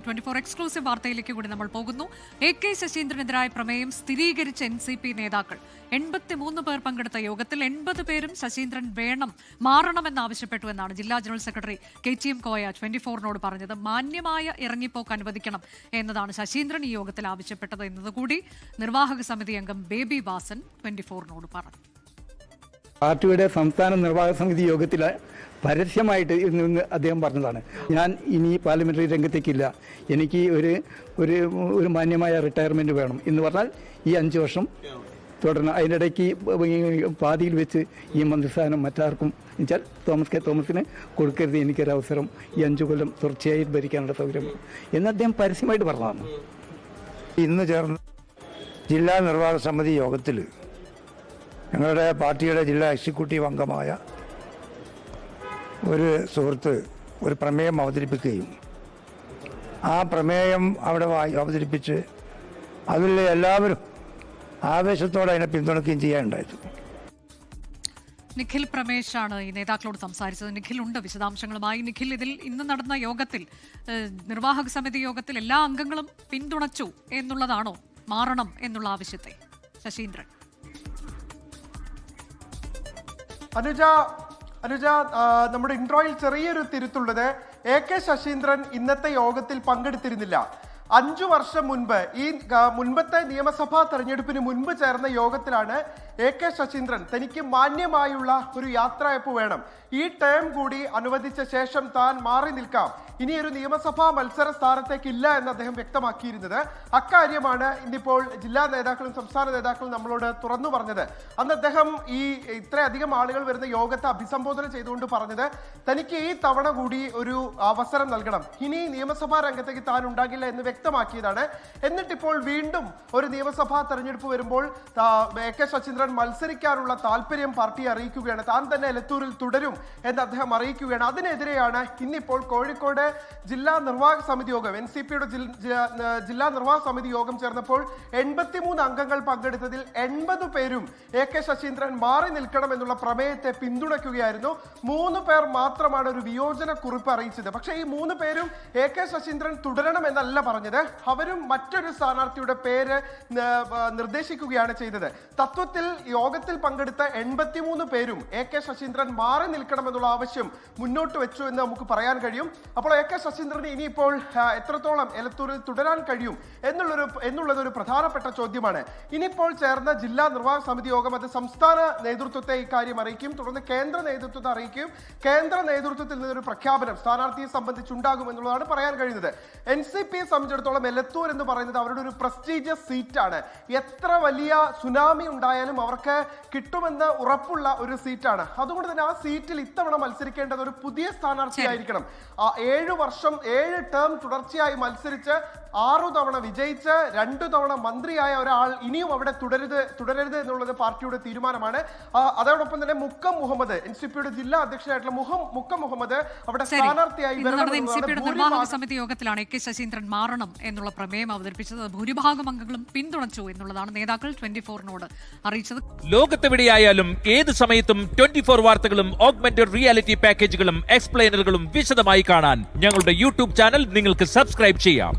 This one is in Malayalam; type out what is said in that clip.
24 എക്സ്ക്ലൂസീവ് വാർത്തയിലേക്ക് കൂടി നമ്മൾ പോകുന്നു. AK ശശീന്ദ്രനെതിരായ പ്രമേയം സ്ഥിരീകരിച്ച NCP നേതാക്കൾ 83 പേർ പങ്കെടുത്ത യോഗത്തിൽ 80 പേരും ശശീന്ദ്രൻ മാറണമെന്നാവശ്യപ്പെട്ടു എന്നാണ് ജില്ലാ ജനറൽ സെക്രട്ടറി KTM കോയ 24നോട് പറഞ്ഞത്. മാന്യമായ ഇറങ്ങിപ്പോക്ക് അനുവദിക്കണം എന്നതാണ് ശശീന്ദ്രൻ ഈ യോഗത്തിൽ ആവശ്യപ്പെട്ടത് എന്നതുകൂടി നിർവാഹക സമിതി അംഗം ബേബി വാസൻ 24നോട് പറഞ്ഞു. പാർട്ടിയുടെ സംസ്ഥാന നിർവാഹക സമിതി യോഗത്തിൽ പരസ്യമായിട്ട് ഇന്ന് അദ്ദേഹം പറഞ്ഞതാണ്, ഞാൻ ഇനി പാർലമെന്ററി രംഗത്തേക്കില്ല, എനിക്ക് ഒരു മാന്യമായ റിട്ടയർമെന്റ് വേണം എന്ന് പറഞ്ഞാൽ ഈ 5 വർഷം തുടരണം. അതിനിടയ്ക്ക് പാതിയിൽ വെച്ച് ഈ മന്ത്രിസ്ഥാനം മറ്റാർക്കും എന്നുവെച്ചാൽ തോമസ് കെ തോമസിന് കൊടുക്കരുത്, എനിക്കൊരവസരം ഈ 5 കൊല്ലം തുടർച്ചയായി ഭരിക്കാനുള്ള സൗകര്യം എന്ന് അദ്ദേഹം പരസ്യമായിട്ട് പറഞ്ഞതാണ്. ഇന്ന് ചേർന്ന ജില്ലാ നിർവാഹക സമിതി യോഗത്തിൽ ഞങ്ങളുടെ പാർട്ടിയുടെ ജില്ലാ എക്സിക്യൂട്ടീവ് അംഗമായ ഒരു സുഹൃത്ത് ഒരു പ്രമേയം അവതരിപ്പിക്കുകയും ആ പ്രമേയം അവിടെ അവതരിപ്പിച്ച് അതിൽ എല്ലാവരും ആവേശത്തോടെ അതിനെ പിന്തുണയ്ക്കുകയും ചെയ്യാനുണ്ടായത്. നിഖിൽ പ്രമേശാണ് ഈ നേതാക്കളോട് സംസാരിച്ചത്. നിഖിൽ ഉണ്ട് വിശദാംശങ്ങളുമായി. നിഖിൽ, ഇതിൽ ഇന്ന് നടന്ന യോഗത്തിൽ നിർവാഹക സമിതി യോഗത്തിൽ എല്ലാ അംഗങ്ങളും പിന്തുണച്ചു എന്നുള്ളതാണോ മാറണം എന്നുള്ള ആവശ്യത്തെ? ശശീന്ദ്രൻ അനുജ, നമ്മുടെ ഇൻട്രോയിൽ ചെറിയൊരു തിരുത്തുള്ളത്. AK ശശീന്ദ്രൻ ഇന്നത്തെ യോഗത്തിൽ പങ്കെടുത്തിരുന്നില്ല. 5 വർഷം മുൻപ് ഈ മുൻപത്തെ നിയമസഭാ തെരഞ്ഞെടുപ്പിന് മുൻപ് ചേർന്ന യോഗത്തിലാണ് AK ശശീന്ദ്രൻ തനിക്ക് മാന്യമായുള്ള ഒരു യാത്രയപ്പ് വേണം, ഈ ടേം കൂടി അനുവദിച്ച ശേഷം താൻ മാറി നിൽക്കാം, ഇനിയൊരു നിയമസഭാ മത്സര സ്ഥാനത്തേക്കില്ല എന്ന് അദ്ദേഹം വ്യക്തമാക്കിയിരുന്നത്. അക്കാര്യമാണ് ഇന്നിപ്പോൾ ജില്ലാ നേതാക്കളും സംസ്ഥാന നേതാക്കളും നമ്മളോട് തുറന്നു പറഞ്ഞത്. അന്ന് അദ്ദേഹം ഈ ഇത്രയധികം ആളുകൾ വരുന്ന യോഗത്തെ അഭിസംബോധന ചെയ്തുകൊണ്ട് പറഞ്ഞത്, തനിക്ക് ഈ തവണ കൂടി ഒരു അവസരം നൽകണം, ഇനി നിയമസഭാ രംഗത്തേക്ക് താൻ ഉണ്ടാകില്ല എന്ന് വ്യക്തമാക്കിയതാണ്. എന്നിട്ടിപ്പോൾ വീണ്ടും ഒരു നിയമസഭാ തെരഞ്ഞെടുപ്പ് വരുമ്പോൾ AK ശശീന്ദ്രൻ മത്സരിക്കാനുള്ള താല്പര്യം പാർട്ടി അറിയിക്കുകയാണ്, താൻ തന്നെ എലത്തൂരിൽ തുടരും എന്ന് അദ്ദേഹം അറിയിക്കുകയാണ്. അതിനെതിരെയാണ് ഇന്നിപ്പോൾ കോഴിക്കോട് ജില്ലാ നിർവാഹക സമിതി യോഗം, NCPയുടെ ജില്ലാ നിർവാഹക സമിതി യോഗം ചേർന്നപ്പോൾ 83 അംഗങ്ങൾ പങ്കെടുത്തതിൽ 80 പേരും AK ശശീന്ദ്രൻ മാറി നിൽക്കണം എന്നുള്ള പ്രമേയത്തെ പിന്തുണയ്ക്കുകയായിരുന്നു. 3 പേർ മാത്രമാണ് ഒരു വിയോജന കുറിപ്പ് അറിയിച്ചത്. പക്ഷേ ഈ 3 പേരും AK ശശീന്ദ്രൻ തുടരണം എന്നല്ല പറഞ്ഞത്, അവരും മറ്റൊരു സ്ഥാനാർത്ഥിയുടെ പേര് നിർദ്ദേശിക്കുകയാണ് ചെയ്തത്. തത്വത്തിൽ യോഗത്തിൽ പങ്കെടുത്ത 83 പേരും AK ശശീന്ദ്രൻ മാറി നിൽക്കണം എന്നുള്ള ആവശ്യം മുന്നോട്ട് വെച്ചു എന്ന് നമുക്ക് പറയാൻ കഴിയും. അപ്പോൾ AK ശശീന്ദ്രന് ഇനിയിപ്പോൾ എത്രത്തോളം എലത്തൂരിൽ തുടരാൻ കഴിയും എന്നുള്ളതൊരു പ്രധാനപ്പെട്ട ചോദ്യമാണ്. ഇനിയിപ്പോൾ ചേർന്ന ജില്ലാ നിർവാഹക സമിതി യോഗം അത് സംസ്ഥാന നേതൃത്വത്തെ ഇക്കാര്യം അറിയിക്കും, തുടർന്ന് കേന്ദ്ര നേതൃത്വത്തെ അറിയിക്കും. കേന്ദ്ര നേതൃത്വത്തിൽ നിന്നൊരു പ്രഖ്യാപനം സ്ഥാനാർത്ഥിയെ സംബന്ധിച്ചുണ്ടാകും എന്നുള്ളതാണ് പറയാൻ കഴിയുന്നത്. NCPയെ സംബന്ധിച്ചിടത്തോളം എലത്തൂർ എന്ന് പറയുന്നത് അവരുടെ ഒരു പ്രസ്റ്റീജിയസ് സീറ്റാണ്. എത്ര വലിയ സുനാമി ഉണ്ടായാലും അവർക്ക് കിട്ടുമെന്ന് ഉറപ്പുള്ള ഒരു സീറ്റാണ്. അതുകൊണ്ട് തന്നെ ആ സീറ്റിൽ ഇത്തവണ മത്സരിക്കേണ്ടത് ഒരു പുതിയ സ്ഥാനാർത്ഥിയായിരിക്കണം. 7 ടേം തുടർച്ചയായി മത്സരിച്ച് 6 തവണ വിജയിച്ച് 2 തവണ മന്ത്രിയായ ഒരാൾ ഇനിയും അവിടെ തുടരരുത് എന്നുള്ളത് പാർട്ടിയുടെ തീരുമാനമാണ്. അതോടൊപ്പം തന്നെ മുക്കം മുഹമ്മദ്, NCPയുടെ ജില്ലാ അധ്യക്ഷനായിട്ടുള്ള മുക്കം മുഹമ്മദ് അവിടെ സ്ഥാനാർത്ഥിയായി നിർവാഹക സമിതി യോഗത്തിലാണ് AK ശശീന്ദ്രൻ മാറണം എന്നുള്ള പ്രമേയം അവതരിപ്പിച്ചത്. ഭൂരിഭാഗം അംഗങ്ങളും പിന്തുണച്ചു എന്നുള്ളതാണ് നേതാക്കൾ 24നോട് അറിയിച്ചത്. ലോകത്തെവിടെയായാലും ഏത് സമയത്തും 24 വാർത്തകളും ഓഗ്മെന്റഡ് റിയാലിറ്റി പാക്കേജുകളും എക്സ്പ്ലെയിനറുകളും വിശദമായി കാണാൻ ഞങ്ങളുടെ YouTube ചാനൽ നിങ്ങൾക്ക് സബ്സ്ക്രൈബ് ചെയ്യാം.